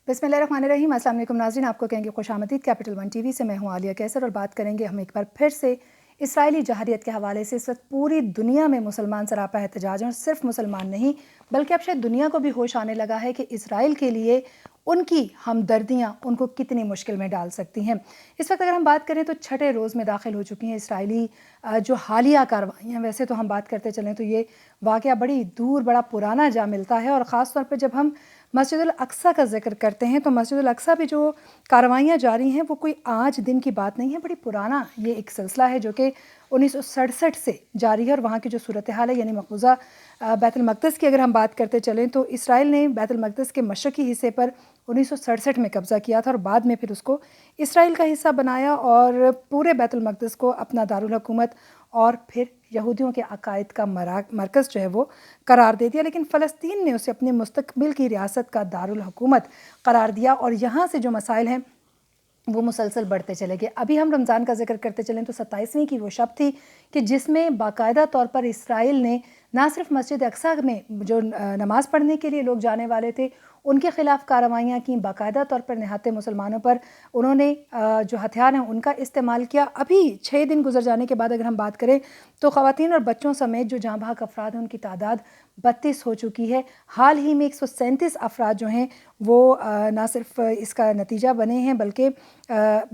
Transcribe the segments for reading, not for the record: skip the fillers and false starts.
बिस्मिल्लाहिर्रहमानिर्रहीम। अस्सलाम वालेकुम नाज़रीन, आपको कहेंगे खुशामदीद कैपिटल वन टीवी से। मैं हूँ आलिया कैसर और बात करेंगे हम एक बार फिर से इसराइली जहारियत के हवाले से। इस वक्त पूरी दुनिया में मुसलमान सरापा एहतजाज हैं और सिर्फ मुसलमान नहीं बल्कि अब शायद दुनिया को भी होश आने लगा है कि इसराइल के लिए उनकी हमदर्दियाँ उनको कितनी मुश्किल में डाल सकती हैं। इस वक्त अगर हम बात करें तो छठे रोज़ में दाखिल हो चुकी हैं इसराइली जो हालिया कार्रवाइयाँ। वैसे तो हम बात करते चलें तो ये वाक़या बड़ी दूर बड़ा पुराना जा मिलता है और ख़ास तौर पे जब हम मस्जिद अक्सा का जिक्र करते हैं तो मस्जिद अक्सा पे जो कार्रवाइयाँ जारी हैं वो कोई आज दिन की बात नहीं है, बड़ी पुराना ये एक सिलसिला है जो कि 1967 से जारी है। और वहाँ की जो सूरत हाल है यानी मकबूजा बैतुल मक़दिस की अगर हम बात करते चलें तो इसराइल ने बैतुल मक़दिस के मशरक़ी हिस्से पर 1967 में कब्ज़ा किया था और बाद में फिर उसको इसराइल का हिस्सा बनाया और पूरे बैतुल मक़दिस को अपना दारुल हुकूमत और फिर यहूदियों के अकायद का मरकज़ जो है वो करार दे दिया। लेकिन फ़लस्तीन ने उसे अपने मुस्तक़बिल की रियासत का दारुल हुकूमत करार दिया और यहाँ से जो मसाइल हैं वो मुसलसल बढ़ते चले गए। अभी हम रमज़ान का जिक्र करते चलें तो 27वीं की वो शब थी कि जिसमें बाकायदा तौर पर इसराइल ने ना सिर्फ मस्जिद अक्सा में जो नमाज़ पढ़ने के लिए लोग जाने वाले थे उनके ख़िलाफ़ कार्रवाइयाँ की, बाकायदा तौर पर निहत्ते मुसलमानों पर उन्होंने जो हथियार हैं उनका इस्तेमाल किया। अभी 6 दिन गुजर जाने के बाद अगर हम बात करें तो ख़वातीन और बच्चों समेत जो जाँ बहक अफराद हैं उनकी तादाद 32 हो चुकी है। हाल ही में 137 अफराद जो हैं वो ना सिर्फ इसका नतीजा बने हैं बल्कि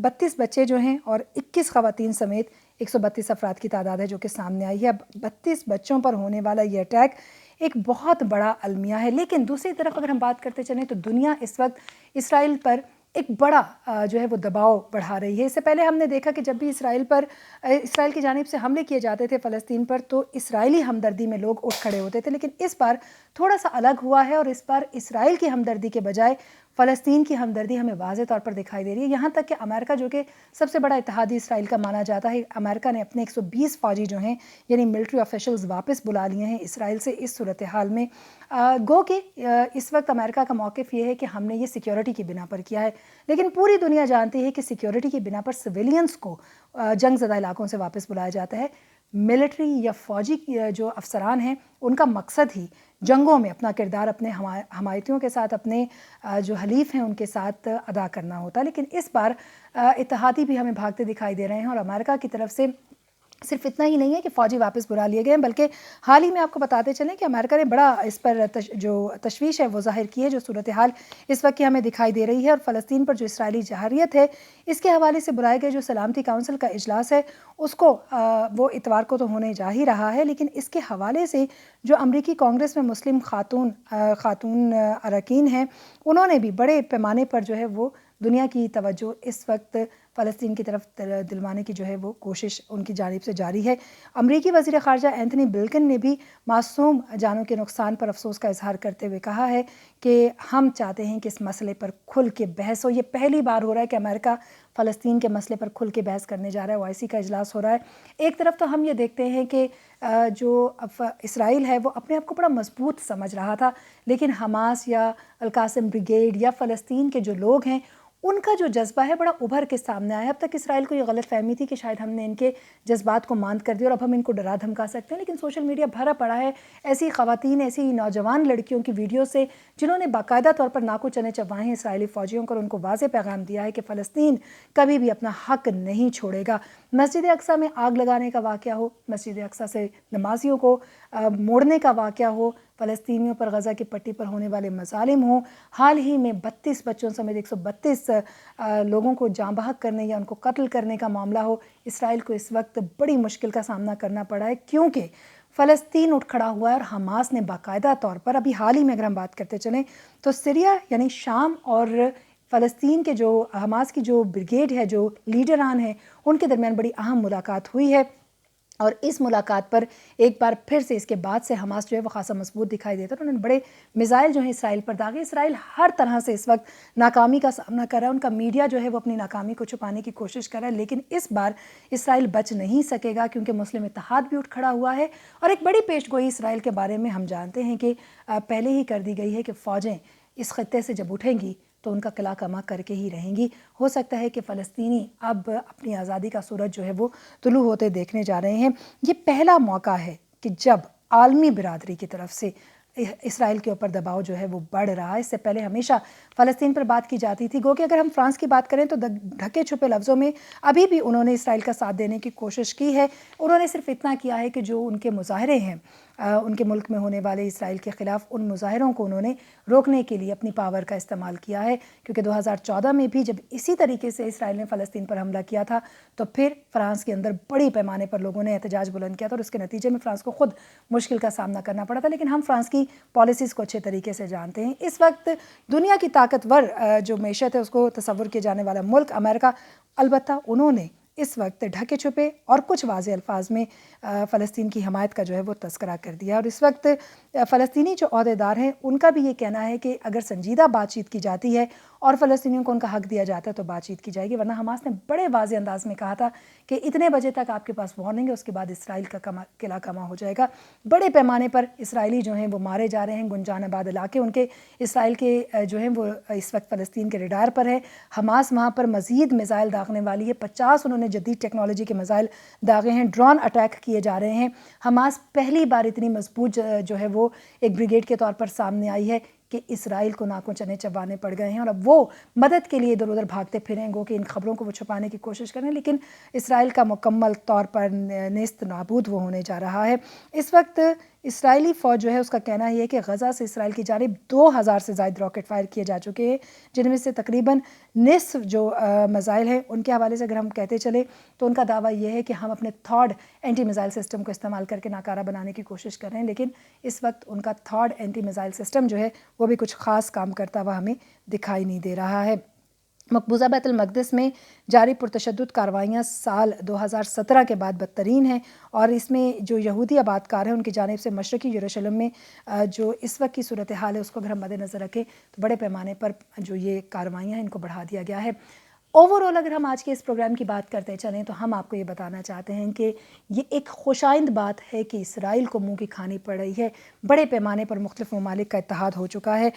32 बच्चे जो हैं और 21 ख़वातीन समेत 132 अफराद की तादाद है जो कि सामने आई है। अब 32 बच्चों पर होने वाला ये अटैक एक बहुत बड़ा अलमिया है। लेकिन दूसरी तरफ अगर हम बात करते चलें तो दुनिया इस वक्त इसराइल पर एक बड़ा जो है वो दबाव बढ़ा रही है। इससे पहले हमने देखा कि जब भी इसराइल की जानिब से हमले किए जाते थे फ़लस्तीन पर तो इसराइली हमदर्दी में लोग उठ खड़े होते थे, लेकिन इस बार थोड़ा सा अलग हुआ है और इस बार इसराइल की हमदर्दी के बजाय फ़लस्तीन की हमदर्दी हमें वाज़े तौर पर दिखाई दे रही है। यहाँ तक कि अमेरिका जो कि सबसे बड़ा इत्तेहादी इसराइल का माना जाता है, अमेरिका ने अपने 120 फ़ौजी जो हैं यानी मिलिट्री ऑफिशल्स वापस बुला लिए हैं इसराइल से इस सूरत हाल में। गो कि इस वक्त अमेरिका का मौक़िफ़ ये है कि हमने ये सिक्योरिटी की बिना पर किया है, लेकिन पूरी दुनिया जानती है कि सिक्योरिटी की बिना पर सिविलियंस को जंगज़दा इलाकों से वापस बुलाया जाता है। मिलिट्री या फ़ौजी जो अफसरान हैं उनका मकसद ही जंगों में अपना किरदार अपने हमायतियों के साथ, अपने जो हलीफ हैं उनके साथ अदा करना होता है। लेकिन इस बार इत्तेहादी भी हमें भागते दिखाई दे रहे हैं और अमेरिका की तरफ से सिर्फ इतना ही नहीं है कि फ़ौजी वापस बुला लिए गए हैं बल्कि हाल ही में आपको बताते चलें कि अमेरिका ने बड़ा इस पर जो तशवीश है वो ज़ाहिर की है, जो सूरत हाल इस वक्त की हमें दिखाई दे रही है। और फ़लस्तीन पर जो इसराइली जहारियत है इसके हवाले से बुलाए गए जो सलामती काउंसिल का इजलास है उसको वो इतवार को तो होने जा ही रहा है, लेकिन इसके हवाले से जो अमरीकी कांग्रेस में मुस्लिम खातून अरकान हैं उन्होंने भी बड़े पैमाने पर जो है वो दुनिया की तवज्जो इस वक्त फ़लस्तीन की तरफ दिलवाने की जो है वो कोशिश उनकी जानिब से जारी है। अमरीकी वज़ीर ख़ारजा एंथनी ब्लिंकन ने भी मासूम जानों के नुकसान पर अफसोस का इजहार करते हुए कहा है कि हम चाहते हैं कि इस मसले पर खुल के बहस हो। ये पहली बार हो रहा है कि अमेरिका फ़लस्तीन के मसले पर खुल के बहस करने जा रहा है। OIC का इजलास हो रहा है। एक तरफ तो हम ये देखते हैं कि जो इसराइल है वो अपने आप को बड़ा मजबूत समझ रहा था, लेकिन हमास या अल-कासिम ब्रिगेड या फ़लस्तीन के जो लोग हैं उनका जो जज्बा है बड़ा उभर के सामने आया। अब तक इसराइल को ये गलत फहमी थी कि शायद हमने इनके जज्बात को मांद कर दिया और अब हम इनको डरा धमका सकते हैं, लेकिन सोशल मीडिया भरा पड़ा है ऐसी ख़वातीन, ऐसी नौजवान लड़कियों की वीडियो से जिन्होंने बाकायदा तौर पर नाको चने चबाए हैं इसराइली फ़ौजियों को और उनको वाज़ेह पैगाम दिया है कि फ़लस्तीन कभी भी अपना हक नहीं छोड़ेगा। मस्जिद अक्सा में आग लगाने का वाक़या हो, मस्जिद अक्सा से नमाजियों को मोड़ने का वाक़या हो, फ़लस्तीनियों पर गज़ा की पट्टी पर होने वाले मज़ालिम हों, हाल ही में 32 बच्चों समेत 132 लोगों को जाँ बहक करने या उनको कत्ल करने का मामला हो, इसराइल को इस वक्त बड़ी मुश्किल का सामना करना पड़ा है क्योंकि फ़लस्तीन उठ खड़ा हुआ है और हमास ने बाकायदा तौर पर अभी हाल ही में अगर हम बात करते चलें तो सीरिया यानी शाम और फ़लस्तीन के जो हमास की जो ब्रिगेड है, जो लीडरान हैं उनके दरमियान बड़ी अहम मुलाकात हुई है और इस मुलाकात पर एक बार फिर से इसके बाद से हमास जो है वो खासा मजबूत दिखाई देता है। उन्होंने बड़े मिसाइल जो है इसराइल पर दागे। इसराइल हर तरह से इस वक्त नाकामी का सामना कर रहा है, उनका मीडिया जो है वो अपनी नाकामी को छुपाने की कोशिश कर रहा है, लेकिन इस बार इसराइल बच नहीं सकेगा क्योंकि मुस्लिम इत्तेहाद भी उठ खड़ा हुआ है। और एक बड़ी पेशगोई इसराइल के बारे में हम जानते हैं कि पहले ही कर दी गई है कि फ़ौजें इस खत्ते से जब उठेंगी तो उनका किला कमा करके ही रहेंगी। हो सकता है कि फ़लस्तीनी अब अपनी आज़ादी का सूरज जो है वो तुलू होते देखने जा रहे हैं। ये पहला मौका है कि जब आलमी बिरादरी की तरफ से اسرائیل کے اوپر دباؤ جو ہے وہ بڑھ رہا ہے۔ اس سے پہلے ہمیشہ فلسطین پر بات کی جاتی تھی، گو کہ اگر ہم فرانس کی بات کریں تو ڈھکے چھپے لفظوں میں ابھی بھی انہوں نے اسرائیل کا ساتھ دینے کی کوشش کی ہے۔ انہوں نے صرف اتنا کیا ہے کہ جو ان کے مظاہرے ہیں ان کے ملک میں ہونے والے اسرائیل کے خلاف، ان مظاہروں کو انہوں نے روکنے کے لیے اپنی پاور کا استعمال کیا ہے، کیونکہ 2014 میں بھی جب اسی طریقے سے اسرائیل نے فلسطین پر حملہ کیا تھا تو پھر فرانس کے اندر بڑی پیمانے پر لوگوں نے احتجاج بلند کیا تھا، اور اس کے نتیجے میں فرانس کو خود مشکل کا سامنا کرنا پڑا تھا۔ لیکن ہم فرانس کی پالیسیز کو اچھے طریقے سے جانتے ہیں۔ اس وقت دنیا کی طاقتور جو معیشت ہے اس کو تصور کیا جانے والا ملک امریکہ، البتہ انہوں نے اس وقت ڈھکے چھپے اور کچھ واضح الفاظ میں فلسطین کی حمایت کا جو ہے وہ تذکرہ کر دیا، اور اس وقت فلسطینی جو عہدیدار ہیں ان کا بھی یہ کہنا ہے کہ اگر سنجیدہ بات چیت کی جاتی ہے اور فلسطینیوں کو ان کا حق دیا جاتا ہے تو بات چیت کی جائے گی، ورنہ حماس نے بڑے واضح انداز میں کہا تھا کہ اتنے بجے تک آپ کے پاس وارننگ ہے، اس کے بعد اسرائیل کا قلعہ کما ہو جائے گا۔ بڑے پیمانے پر اسرائیلی جو ہیں وہ مارے جا رہے ہیں، گنجان آباد علاقے ان کے اسرائیل کے جو ہیں وہ اس وقت فلسطین کے ریڈار پر ہے۔ حماس وہاں پر مزید میزائل داغنے والی ہے، 50 انہوں نے جدید ٹیکنالوجی کے میزائل داغے ہیں، ڈرون اٹیک کیے جا رہے ہیں۔ حماس پہلی بار اتنی مضبوط جو ہے وہ ایک بریگیڈ کے طور پر سامنے آئی ہے کہ اسرائیل کو ناکوں چنے چبانے پڑ گئے ہیں، اور اب وہ مدد کے لیے ادھر ادھر بھاگتے پھریں، گو کہ ان خبروں کو وہ چھپانے کی کوشش کریں، لیکن اسرائیل کا مکمل طور پر نیست نابود وہ ہونے جا رہا ہے۔ اس وقت اسرائیلی فوج جو ہے اس کا کہنا یہ ہے کہ غزہ سے اسرائیل کی جانب 2000 سے زائد راکٹ فائر کیے جا چکے ہیں، جن میں سے تقریباً نصف جو میزائل ہیں ان کے حوالے سے اگر ہم کہتے چلیں تو ان کا دعویٰ یہ ہے کہ ہم اپنے تھرڈ اینٹی میزائل سسٹم کو استعمال کر کے ناکارہ بنانے کی کوشش کر رہے ہیں، لیکن اس وقت ان کا تھرڈ اینٹی میزائل سسٹم جو ہے وہ بھی کچھ خاص کام کرتا ہوا ہمیں دکھائی نہیں دے رہا ہے۔ مقبوضہ بیت المقدس میں جاری پرتشدد کارروائیاں سال 2017 کے بعد بدترین ہیں، اور اس میں جو یہودی آباد کار ہیں ان کی جانب سے مشرقی یروشلم میں جو اس وقت کی صورتحال ہے اس کو اگر ہم مد نظر رکھیں تو بڑے پیمانے پر جو یہ کارروائیاں ہیں ان کو بڑھا دیا گیا ہے۔ اوورآل اگر ہم آج کے اس پروگرام کی بات کرتے چلیں تو ہم آپ کو یہ بتانا چاہتے ہیں کہ یہ ایک خوشائند بات ہے کہ اسرائیل کو منہ کی کھانی پڑ رہی ہے، بڑے پیمانے پر مختلف ممالک کا اتحاد ہو چکا ہے،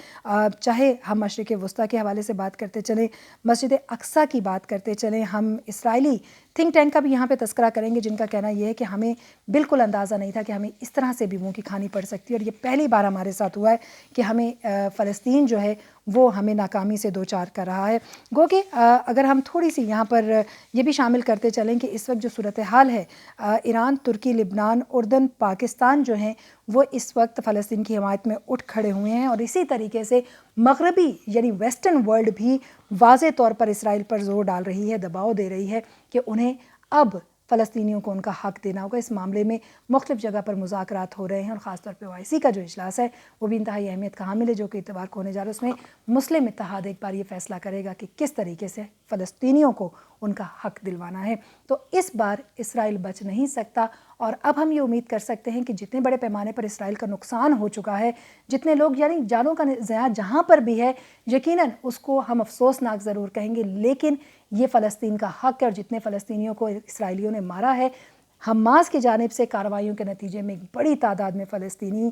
چاہے ہم مشرق وسطیٰ کے حوالے سے بات کرتے چلیں، مسجد اقصیٰ کی بات کرتے چلیں، ہم اسرائیلی تھنک ٹینک کا بھی یہاں پہ تذکرہ کریں گے جن کا کہنا یہ ہے کہ ہمیں بالکل اندازہ نہیں تھا کہ ہمیں اس طرح سے بھی منہ کی کھانی پڑ سکتی ہے، اور یہ پہلی بار ہمارے ساتھ ہوا ہے کہ ہمیں فلسطین جو ہے وہ ہمیں ناکامی سے دوچار کر رہا ہے۔ گو کہ اگر ہم تھوڑی سی یہاں پر یہ بھی شامل کرتے چلیں کہ اس وقت جو صورتحال ہے، ایران، ترکی، لبنان، اردن، پاکستان جو ہیں وہ اس وقت فلسطین کی حمایت میں اٹھ کھڑے ہوئے ہیں، اور اسی طریقے سے مغربی یعنی ویسٹرن ورلڈ بھی واضح طور پر اسرائیل پر زور ڈال رہی ہے، دباؤ دے رہی ہے کہ انہیں اب فلسطینیوں کو ان کا حق دینا ہوگا۔ اس معاملے میں مختلف جگہ پر مذاکرات ہو رہے ہیں، اور خاص طور پہ OIC کا جو اجلاس ہے وہ بھی انتہائی اہمیت کا حامل ہے جو کہ اتوار کو ہونے جا رہا ہے۔ اس میں مسلم اتحاد ایک بار یہ فیصلہ کرے گا کہ کس طریقے سے فلسطینیوں کو ان کا حق دلوانا ہے، تو اس بار اسرائیل بچ نہیں سکتا، اور اب ہم یہ امید کر سکتے ہیں کہ جتنے بڑے پیمانے پر اسرائیل کا نقصان ہو چکا ہے، جتنے لوگ یعنی جانوں کا ضیاع جہاں پر بھی ہے، یقیناً اس کو ہم افسوسناک ضرور کہیں گے، لیکن یہ فلسطین کا حق ہے، اور جتنے فلسطینیوں کو اسرائیلیوں نے مارا ہے، حماس کی جانب سے کارروائیوں کے نتیجے میں ایک بڑی تعداد میں فلسطینی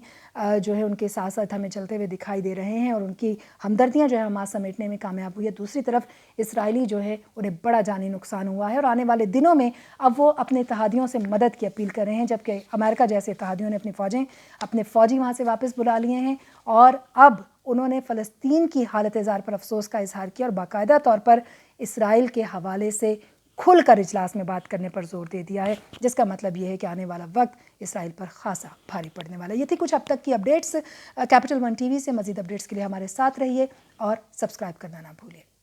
جو ہے ان کے ساتھ ساتھ ہمیں چلتے ہوئے دکھائی دے رہے ہیں، اور ان کی ہمدردیاں جو ہے حماس سمیٹنے میں کامیاب ہوئی ہے۔ دوسری طرف اسرائیلی جو ہے انہیں بڑا جانی نقصان ہوا ہے، اور آنے والے دنوں میں اب وہ اپنے اتحادیوں سے مدد کی اپیل کر رہے ہیں، جبکہ امریکہ جیسے اتحادیوں نے اپنے فوجی وہاں سے واپس بلا لیے ہیں، اور اب انہوں نے فلسطین کی حالت زار پر افسوس کا اظہار کیا، اور باقاعدہ طور پر اسرائیل کے حوالے سے کھل کر اجلاس میں بات کرنے پر زور دے دیا ہے، جس کا مطلب یہ ہے کہ آنے والا وقت اسرائیل پر خاصا بھاری پڑنے والا ہے۔ یہ تھی کچھ اب تک کی updates capital one T V سے۔ مزید اپڈیٹس کے لیے ہمارے ساتھ رہیے اور سبسکرائب کرنا نہ بھولیں۔